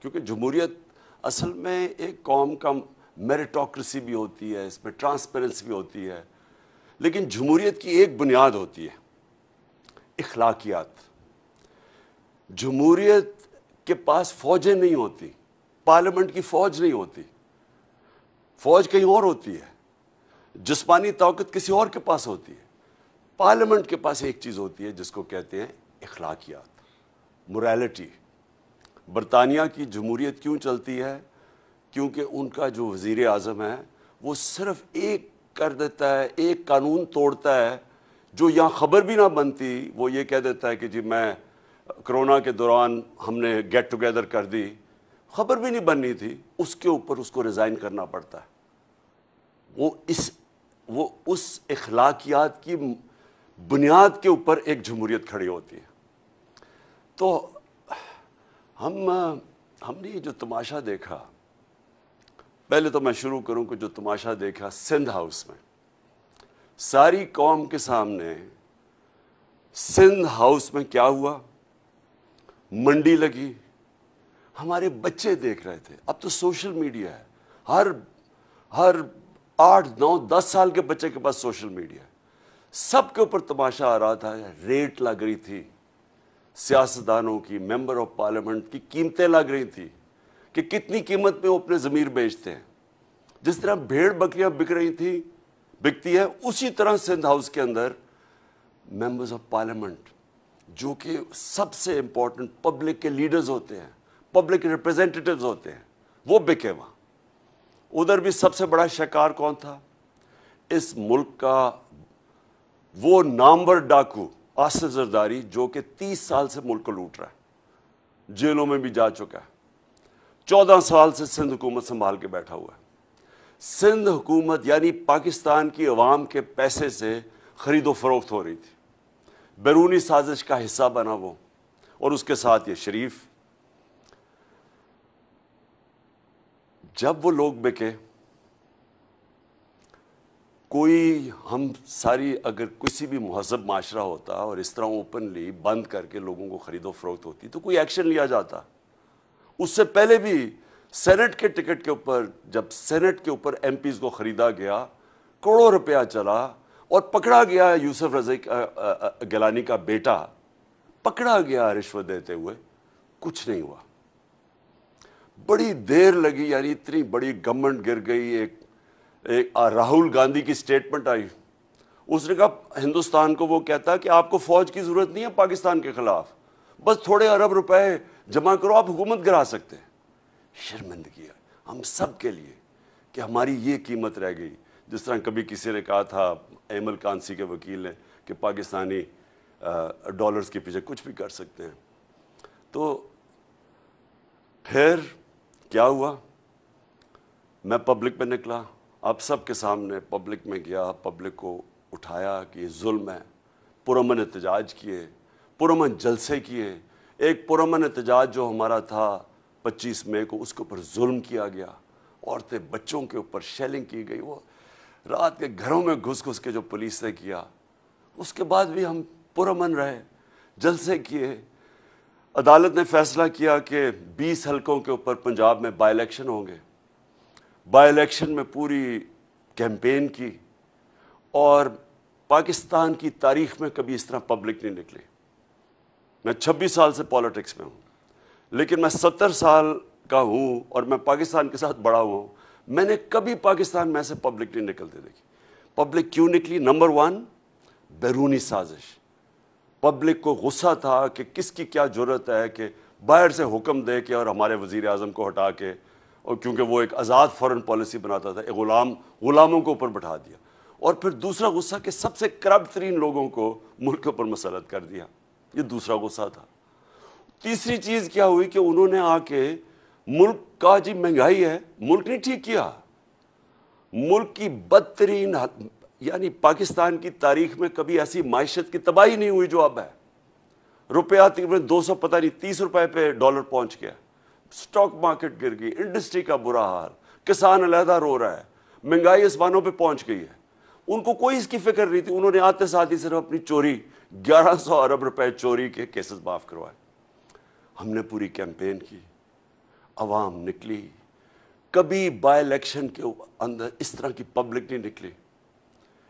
کیونکہ جمہوریت اصل میں ایک قوم کا میریٹوکریسی بھی ہوتی ہے، اس میں ٹرانسپیرنسی بھی ہوتی ہے، لیکن جمہوریت کی ایک بنیاد ہوتی ہے اخلاقیات۔ جمہوریت کے پاس فوجیں نہیں ہوتی، پارلیمنٹ کی فوج نہیں ہوتی، فوج کہیں اور ہوتی ہے، جسمانی طاقت کسی اور کے پاس ہوتی ہے۔ پارلیمنٹ کے پاس ایک چیز ہوتی ہے جس کو کہتے ہیں اخلاقیات، موریلٹی۔ برطانیہ کی جمہوریت کیوں چلتی ہے؟ کیونکہ ان کا جو وزیر اعظم ہے وہ صرف ایک کر دیتا ہے، ایک قانون توڑتا ہے جو یہاں خبر بھی نہ بنتی، وہ یہ کہہ دیتا ہے کہ جی میں کرونا کے دوران ہم نے گیٹ ٹوگیدر کر دی، خبر بھی نہیں بننی تھی، اس کے اوپر اس کو ریزائن کرنا پڑتا ہے۔ وہ اس اخلاقیات کی بنیاد کے اوپر ایک جمہوریت کھڑی ہوتی ہے۔ تو ہم نے یہ جو تماشا دیکھا، پہلے تو میں شروع کروں کہ جو تماشا دیکھا سندھ ہاؤس میں، ساری قوم کے سامنے سندھ ہاؤس میں کیا ہوا، منڈی لگی، ہمارے بچے دیکھ رہے تھے۔ اب تو سوشل میڈیا ہے، ہر 8 9 10 سال کے بچے کے پاس سوشل میڈیا ہے، سب کے اوپر تماشا آ رہا تھا، ریٹ لگ رہی تھی، سیاستدانوں کی، ممبر آف پارلیمنٹ کی قیمتیں لگ رہی تھی کہ کتنی قیمت میں وہ اپنے ضمیر بیچتے ہیں۔ جس طرح بھیڑ بکریاں بک رہی تھیں، بکتی ہے، اسی طرح سندھ ہاؤس کے اندر ممبرز آف پارلیمنٹ جو کہ سب سے امپورٹنٹ پبلک کے لیڈرز ہوتے ہیں، پبلک ریپرزینٹیٹیوز ہوتے ہیں، وہ بکے وہاں۔ ادھر بھی سب سے بڑا شکار کون تھا؟ اس ملک کا وہ نامور ڈاکو آصف زرداری، جو کہ 30 سال سے ملک کو لوٹ رہا ہے، جیلوں میں بھی جا چکا ہے، 14 سال سے سندھ حکومت سنبھال کے بیٹھا ہوا ہے۔ سندھ حکومت یعنی پاکستان کی عوام کے پیسے سے خرید و فروخت ہو رہی تھی، بیرونی سازش کا حصہ بنا وہ، اور اس کے ساتھ یہ شریف۔ جب وہ لوگ بکے، کوئی ہم ساری اگر کسی بھی مہذب معاشرہ ہوتا اور اس طرح اوپنلی بند کر کے لوگوں کو خرید و فروخت ہوتی تو کوئی ایکشن لیا جاتا۔ اس سے پہلے بھی سینٹ کے ٹکٹ کے اوپر، جب سینٹ کے اوپر ایم پیز کو خریدا گیا، کروڑوں روپیہ چلا اور پکڑا گیا یوسف رضا گیلانی کا بیٹا، پکڑا گیا رشوت دیتے ہوئے، کچھ نہیں ہوا۔ بڑی دیر لگی، یعنی اتنی بڑی گورنمنٹ گر گئی۔ ایک راہل گاندھی کی سٹیٹمنٹ آئی، اس نے کہا ہندوستان کو، وہ کہتا کہ آپ کو فوج کی ضرورت نہیں ہے پاکستان کے خلاف، بس تھوڑے ارب روپے جمع کرو، آپ حکومت گرا سکتے ہیں۔ شرمندگی ہے ہم سب کے لیے کہ ہماری یہ قیمت رہ گئی۔ جس طرح کبھی کسی نے کہا تھا، ایمل کانسی کے وکیل نے، کہ پاکستانی ڈالرز کے پیچھے کچھ بھی کر سکتے ہیں۔ تو پھر کیا ہوا؟ میں پبلک میں نکلا، آپ سب کے سامنے پبلک میں گیا، پبلک کو اٹھایا کہ یہ ظلم ہے، پرامن احتجاج کیے، پرامن جلسے کیے۔ ایک پرامن احتجاج جو ہمارا تھا 25 مئی کو، اس کے اوپر ظلم کیا گیا، عورتیں بچوں کے اوپر شیلنگ کی گئی، وہ رات کے گھروں میں گھس گھس کے جو پولیس نے کیا۔ اس کے بعد بھی ہم پرامن رہے، جلسے کیے۔ عدالت نے فیصلہ کیا کہ 20 حلقوں کے اوپر پنجاب میں بائی الیکشن ہوں گے۔ بائی الیکشن میں پوری کیمپین کی، اور پاکستان کی تاریخ میں کبھی اس طرح پبلک نہیں نکلی۔ میں 26 سال سے پالیٹکس میں ہوں، لیکن میں 70 سال کا ہوں اور میں پاکستان کے ساتھ بڑا ہوں، میں نے کبھی پاکستان میں سے پبلک نہیں نکلتے دیکھی۔ پبلک کیوں نکلی؟ نمبر 1، بیرونی سازش۔ پبلک کو غصہ تھا کہ کس کی کیا جرت ہے کہ باہر سے حکم دے کے اور ہمارے وزیر اعظم کو ہٹا کے، اور کیونکہ وہ ایک آزاد فورن پالیسی بناتا تھا، غلاموں کو اوپر بٹھا دیا۔ اور پھر دوسرا غصہ کہ سب سے کرپٹ ترین لوگوں کو ملک پر مسلط کر دیا، یہ دوسرا غصہ تھا۔ تیسری چیز کیا ہوئی کہ انہوں نے آ کے ملک کا، جی مہنگائی ہے، ملک نہیں ٹھیک کیا، ملک کی بدترین، یعنی پاکستان کی تاریخ میں کبھی ایسی معیشت کی تباہی نہیں ہوئی جو اب ہے۔ روپیہ تقریباً 200 پتہ نہیں 30 روپے پہ ڈالر پہنچ گیا، سٹاک مارکیٹ گر گئی، انڈسٹری کا برا حال، کسان علیحدہ رو رہا ہے، مہنگائی آسمانوں پہ پہنچ گئی ہے۔ ان کو کوئی اس کی فکر نہیں تھی، انہوں نے آتے ساتھ ہی صرف اپنی چوری، 1100 ارب روپے چوری کے کیسز معاف کروائے۔ ہم نے پوری کیمپین کی، عوام نکلی. کبھی بائی الیکشن کے اندر اس طرح کی پبلک نہیں نکلی,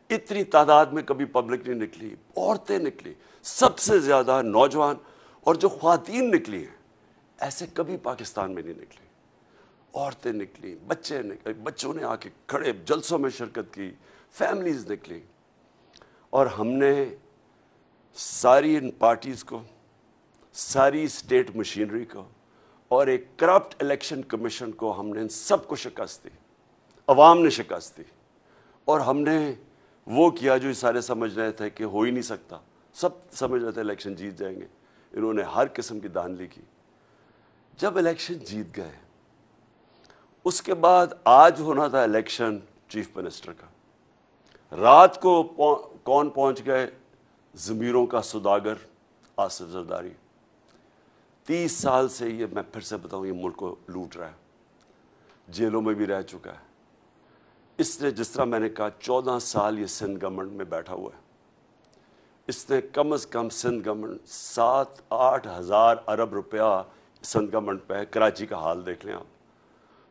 اتنی تعداد میں کبھی پبلک نہیں نکلی. عورتیں نکلی, سب سے زیادہ نوجوان اور جو خواتین نکلی ہیں ایسے کبھی پاکستان میں نہیں نکلی. عورتیں نکلی, بچے نکلے, بچوں نے آ کے کھڑے جلسوں میں شرکت کی, فیملیز نکلی. اور ہم نے ساری ان پارٹیز کو, ساری اسٹیٹ مشینری کو اور ایک کرپٹ الیکشن کمیشن کو, ہم نے ان سب کو شکست دی. عوام نے شکست دی. اور ہم نے وہ کیا جو سارے سمجھ رہے تھے کہ ہو ہی نہیں سکتا. سب سمجھ رہے تھے الیکشن جیت جائیں گے. انہوں نے ہر قسم کی دھاندلی کی. جب الیکشن جیت گئے, اس کے بعد آج ہونا تھا الیکشن چیف منسٹر کا. رات کو کون پہنچ گئے؟ ضمیروں کا سوداگر آصف زرداری. 30 سال سے یہ, میں پھر سے بتاؤں, یہ ملک کو لوٹ رہا ہے. جیلوں میں بھی رہ چکا ہے. اس نے, جس طرح میں نے کہا, 14 سال یہ سندھ گورنمنٹ میں بیٹھا ہوا ہے. اس نے کم از کم سندھ گورنمنٹ 7-8 ہزار ارب روپیہ سندھ گورنمنٹ پہ ہے. کراچی کا حال دیکھ لیں آپ,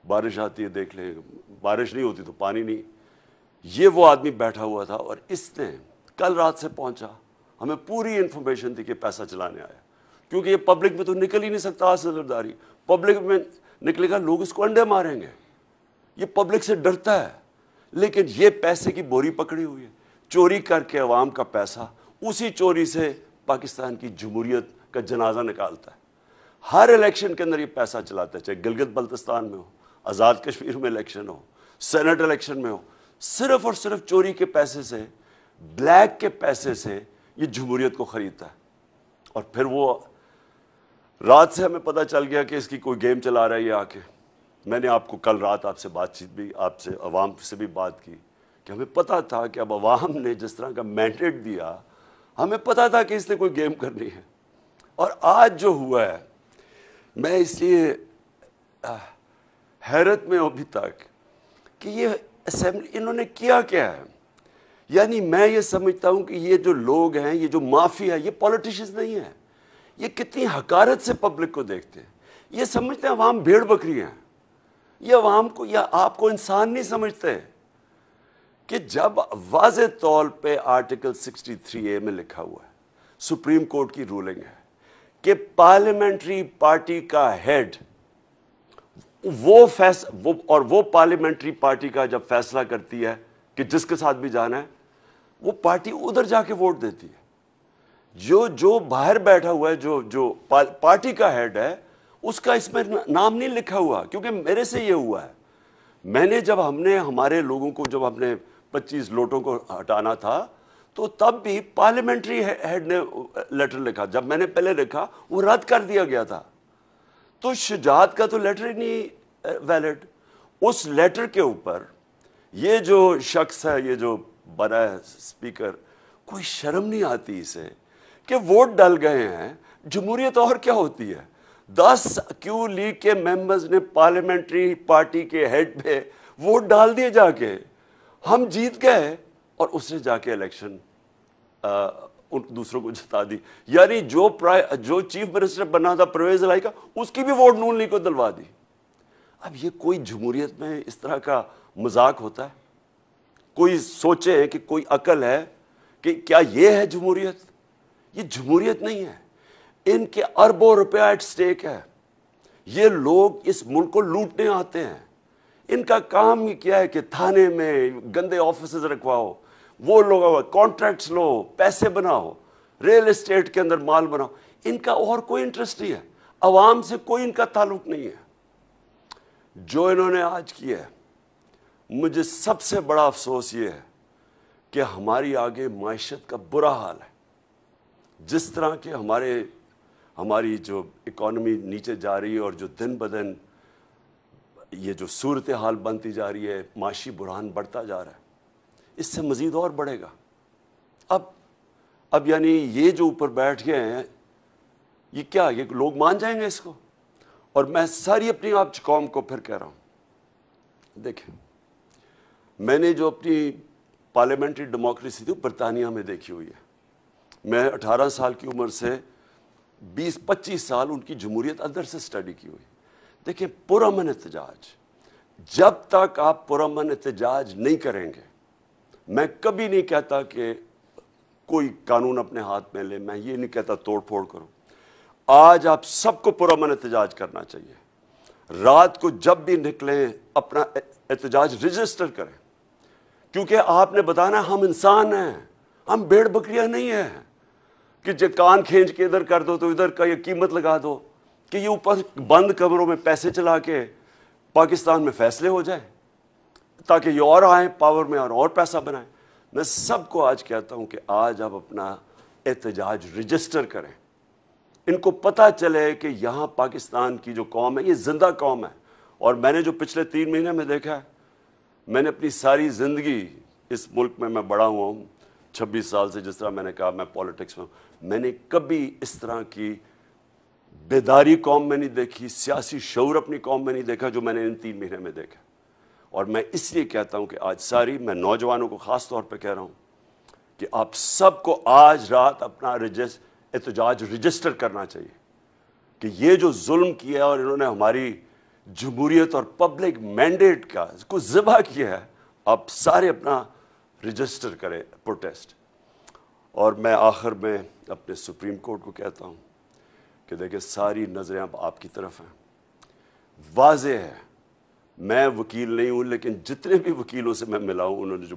بارش آتی ہے دیکھ لیں, بارش نہیں ہوتی تو پانی نہیں. یہ وہ آدمی بیٹھا ہوا تھا. اور اس نے کل رات سے پہنچا, ہمیں پوری انفارمیشن تھی کہ پیسہ چلانے آیا, کیونکہ یہ پبلک میں تو نکل ہی نہیں سکتا. آصف زرداری پبلک میں نکلے گا, لوگ اس کو انڈے ماریں گے. یہ پبلک سے ڈرتا ہے. لیکن یہ پیسے کی بوری پکڑی ہوئی ہے, چوری کر کے عوام کا پیسہ, اسی چوری سے پاکستان کی جمہوریت کا جنازہ نکالتا ہے. ہر الیکشن کے اندر یہ پیسہ چلاتا ہے, چاہے گلگت بلتستان میں ہو, آزاد کشمیر میں الیکشن ہو, سینٹ الیکشن میں ہو. صرف اور صرف چوری کے پیسے سے, بلیک کے پیسے سے یہ جمہوریت کو خریدتا ہے. اور پھر وہ رات سے ہمیں پتہ چل گیا کہ اس کی کوئی گیم چلا رہا ہے یہ آ کے. میں نے آپ کو کل رات آپ سے بات چیت بھی, آپ سے عوام سے بھی بات کی کہ ہمیں پتہ تھا کہ اب عوام نے جس طرح کا مینڈیٹ دیا, ہمیں پتہ تھا کہ اس نے کوئی گیم کرنی ہے. اور آج جو ہوا ہے, میں اس لیے حیرت میں ہوں ابھی تک کہ یہ اسمبلی انہوں نے کیا کیا ہے. یعنی میں یہ سمجھتا ہوں کہ یہ جو لوگ ہیں, یہ جو مافیا ہے, یہ پولیٹیشنز نہیں ہیں. یہ کتنی حقارت سے پبلک کو دیکھتے ہیں. یہ سمجھتے ہیں عوام بھیڑ بکری ہیں. یہ عوام کو یا آپ کو انسان نہیں سمجھتے کہ جب واضح طور پہ آرٹیکل 63A میں لکھا ہوا ہے, سپریم کورٹ کی رولنگ ہے کہ پارلیمنٹری پارٹی کا ہیڈ وہ پارلیمنٹری پارٹی کا جب فیصلہ کرتی ہے کہ جس کے ساتھ بھی جانا ہے, وہ پارٹی ادھر جا کے ووٹ دیتی ہے. جو باہر بیٹھا ہوا ہے, جو پارٹی کا ہیڈ ہے, اس کا اس میں نام نہیں لکھا ہوا. کیونکہ میرے سے یہ ہوا ہے, میں نے جب ہم نے ہمارے لوگوں کو, جب ہم نے 25 لوٹوں کو ہٹانا تھا, تو تب بھی پارلیمنٹری ہیڈ نے لیٹر لکھا. جب میں نے پہلے لکھا وہ رد کر دیا گیا تھا. تو شجاعت کا تو لیٹر ہی نہیں ویلڈ. اس لیٹر کے اوپر یہ جو شخص ہے, یہ جو بنا ہے اسپیکر, کوئی شرم نہیں آتی اسے کہ ووٹ ڈل گئے ہیں. جمہوریت اور کیا ہوتی ہے؟ 10 کیو لیگ کے ممبرز نے پارلیمنٹری پارٹی کے ہیڈ پہ ووٹ ڈال دیے جا کے, ہم جیت گئے, اور اس نے جا کے الیکشن دوسروں کو جتا دی. یعنی جو چیف منسٹر بنا تھا پرویز الہی کا, اس کی بھی ووٹ نون لیگ کو دلوا دی. اب یہ کوئی جمہوریت میں اس طرح کا مذاق ہوتا ہے؟ کوئی سوچے کہ کوئی عقل ہے کہ کیا یہ ہے جمہوریت؟ یہ جمہوریت نہیں ہے. ان کے اربوں روپیہ ایٹ سٹیک ہے. یہ لوگ اس ملک کو لوٹنے آتے ہیں. ان کا کام ہی کیا ہے کہ تھانے میں گندے آفیسز رکھواؤ, وہ لوگ کانٹریکٹس لو, پیسے بناؤ, ریل اسٹیٹ کے اندر مال بناؤ. ان کا اور کوئی انٹرسٹ نہیں ہے. عوام سے کوئی ان کا تعلق نہیں ہے. جو انہوں نے آج کیا ہے, مجھے سب سے بڑا افسوس یہ ہے کہ ہماری آگے معیشت کا برا حال ہے. جس طرح کہ ہماری جو اکانومی نیچے جا رہی ہے, اور جو دن بدن یہ جو صورتحال بنتی جا رہی ہے, معاشی بحران بڑھتا جا رہا ہے, اس سے مزید اور بڑھے گا. اب یعنی یہ جو اوپر بیٹھ گئے ہیں, یہ کیا, یہ لوگ مان جائیں گے اس کو؟ اور میں ساری اپنی آپ قوم کو پھر کہہ رہا ہوں, دیکھیں, میں نے جو اپنی پارلیمنٹری ڈیموکریسی تھی برطانیہ میں دیکھی ہوئی ہے. میں 18 سال کی عمر سے 20-25 سال ان کی جمہوریت اندر سے سٹڈی کی ہوئی. دیکھیں پرامن احتجاج، جب تک آپ پرامن احتجاج نہیں کریں گے، میں کبھی نہیں کہتا کہ کوئی قانون اپنے ہاتھ میں لے، میں یہ نہیں کہتا توڑ پھوڑ کرو، آج آپ سب کو پرامن احتجاج کرنا چاہیے، رات کو جب بھی نکلیں اپنا احتجاج رجسٹر کریں، کیونکہ آپ نے بتانا ہم انسان ہیں، ہم بھیڑ بکریاں نہیں ہیں کہ جو کان کھینچ کے ادھر کر دو تو ادھر کا یہ قیمت لگا دو کہ یہ اوپر بند کمروں میں پیسے چلا کے پاکستان میں فیصلے ہو جائیں تاکہ یہ اور آئیں پاور میں اور پیسہ بنائیں۔ میں سب کو آج کہتا ہوں کہ آج آپ اپنا احتجاج رجسٹر کریں، ان کو پتہ چلے کہ یہاں پاکستان کی جو قوم ہے یہ زندہ قوم ہے۔ اور میں نے جو پچھلے 3 مہینے میں دیکھا ہے، میں نے اپنی ساری زندگی اس ملک میں بڑا ہوا ہوں 26 سال سے، جس طرح میں نے کہا میں پولیٹکس میں ہوں، میں نے کبھی اس طرح کی بیداری قوم میں نہیں دیکھی، سیاسی شعور اپنی قوم میں نہیں دیکھا جو میں نے ان 3 مہینے میں دیکھا۔ اور میں اس لیے کہتا ہوں کہ آج میں نوجوانوں کو خاص طور پہ کہہ رہا ہوں کہ آپ سب کو آج رات اپنا احتجاج رجسٹر کرنا چاہیے کہ یہ جو ظلم کیا اور انہوں نے ہماری جمہوریت اور پبلک مینڈیٹ کا کو ذبح کیا ہے، آپ سارے اپنا رجسٹر کریں پروٹیسٹ۔ اور میں آخر میں اپنے سپریم کورٹ کو کہتا ہوں کہ دیکھیں ساری نظریں اب آپ کی طرف ہیں، واضح ہے، میں وکیل نہیں ہوں لیکن جتنے بھی وکیلوں سے میں ملا ہوں انہوں نے جو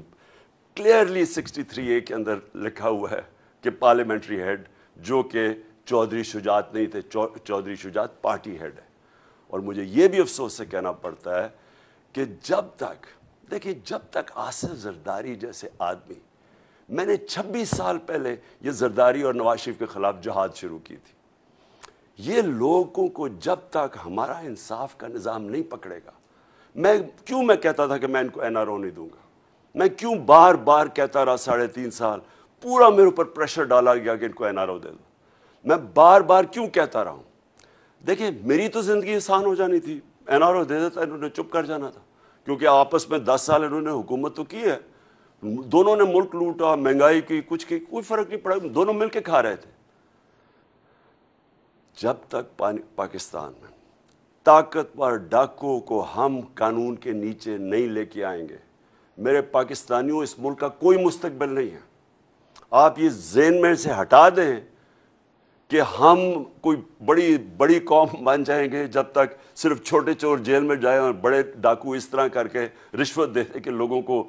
کلیئرلی 63A کے اندر لکھا ہوا ہے کہ پارلیمنٹری ہیڈ جو کہ چودھری شجاعت نہیں تھے، چودھری شجاعت پارٹی ہیڈ ہے۔ اور مجھے یہ بھی افسوس سے کہنا پڑتا ہے کہ جب تک آصف زرداری جیسے آدمی، میں نے 26 سال پہلے یہ زرداری اور نواز شریف کے خلاف جہاد شروع کی تھی، یہ لوگوں کو جب تک ہمارا انصاف کا نظام نہیں پکڑے گا، میں کہتا تھا کہ میں ان کو NRO نہیں دوں گا، میں کیوں بار بار کہتا رہا 3.5 سال، پورا میرے اوپر پریشر ڈالا گیا کہ ان کو NRO دے دو، میں بار بار کیوں کہتا رہا ہوں؟ دیکھیں میری تو زندگی آسان ہو جانی تھی، NRO دے دیتا، انہوں نے چپ کر جانا تھا، کیونکہ آپس میں 10 سال انہوں نے حکومت تو کی ہے، دونوں نے ملک لوٹا، مہنگائی کی، کچھ کی، کوئی فرق نہیں پڑا، دونوں مل کے کھا رہے تھے۔ جب تک پاکستان میں طاقتور ڈاکوؤں کو ہم قانون کے نیچے نہیں لے کے آئیں گے، میرے پاکستانیوں اس ملک کا کوئی مستقبل نہیں ہے۔ آپ یہ ذہن میں سے ہٹا دیں کہ ہم کوئی بڑی قوم بن جائیں گے جب تک صرف چھوٹے چور جیل میں جائیں اور بڑے ڈاکو اس طرح کر کے رشوت دیتے کہ لوگوں کو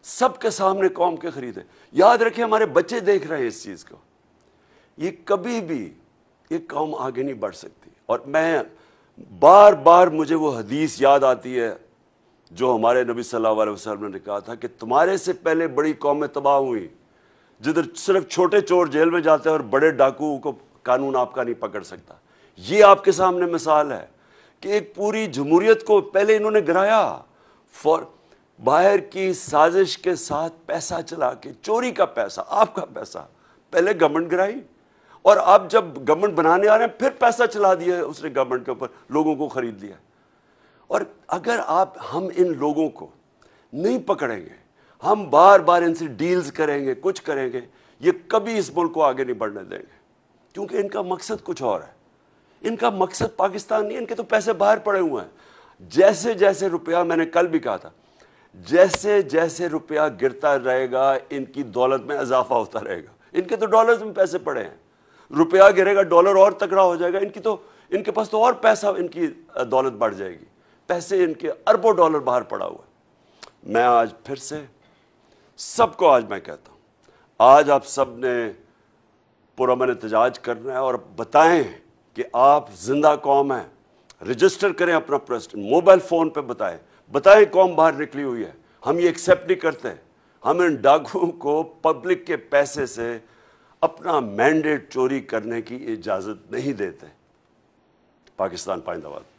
سب کے سامنے قوم کے خریدے۔ یاد رکھیں ہمارے بچے دیکھ رہے ہیں اس چیز کو، یہ کبھی بھی یہ قوم آگے نہیں بڑھ سکتی۔ اور میں بار بار مجھے وہ حدیث یاد آتی ہے جو ہمارے نبی صلی اللہ علیہ وسلم نے کہا تھا کہ تمہارے سے پہلے بڑی قومیں تباہ ہوئیں جدھر صرف چھوٹے چور جیل میں جاتے ہیں اور بڑے ڈاکو کو قانون آپ کا نہیں پکڑ سکتا۔ یہ آپ کے سامنے مثال ہے کہ ایک پوری جمہوریت کو پہلے انہوں نے گرایا، باہر کی سازش کے ساتھ پیسہ چلا کے، چوری کا پیسہ، آپ کا پیسہ، پہلے گورنمنٹ گرائی، اور اب جب گورنمنٹ بنانے آ رہے ہیں پھر پیسہ چلا دیا ہے اس نے گورنمنٹ کے اوپر، لوگوں کو خرید لیا۔ اور اگر ہم ان لوگوں کو نہیں پکڑیں گے، ہم بار بار ان سے ڈیلز کریں گے، کچھ کریں گے، یہ کبھی اس ملک کو آگے نہیں بڑھنے دیں گے، کیونکہ ان کا مقصد کچھ اور ہے۔ ان کا مقصد پاکستان نہیں، ان کے تو پیسے باہر پڑے ہوئے ہیں۔ جیسے جیسے روپیہ، میں نے کل بھی کہا تھا، جیسے جیسے روپیہ گرتا رہے گا ان کی دولت میں اضافہ ہوتا رہے گا۔ ان کے تو ڈالرز میں پیسے پڑے ہیں، روپیہ گرے گا ڈالر اور تکڑا ہو جائے گا، ان کے پاس تو اور پیسہ، ان کی دولت بڑھ جائے گی، پیسے ان کے اربوں ڈالر باہر پڑا ہوا ہے۔ میں آج پھر سے سب کو میں کہتا ہوں، آج آپ سب نے پرامن احتجاج کرنا ہے اور بتائیں کہ آپ زندہ قوم ہیں، رجسٹر کریں اپنا پریزیڈنٹ، موبائل فون پہ بتائیں قوم باہر نکلی ہوئی ہے، ہم یہ ایکسیپٹ نہیں کرتے، ہم ان ڈاکوؤں کو پبلک کے پیسے سے اپنا مینڈیٹ چوری کرنے کی اجازت نہیں دیتے۔ پاکستان پائندہ باد۔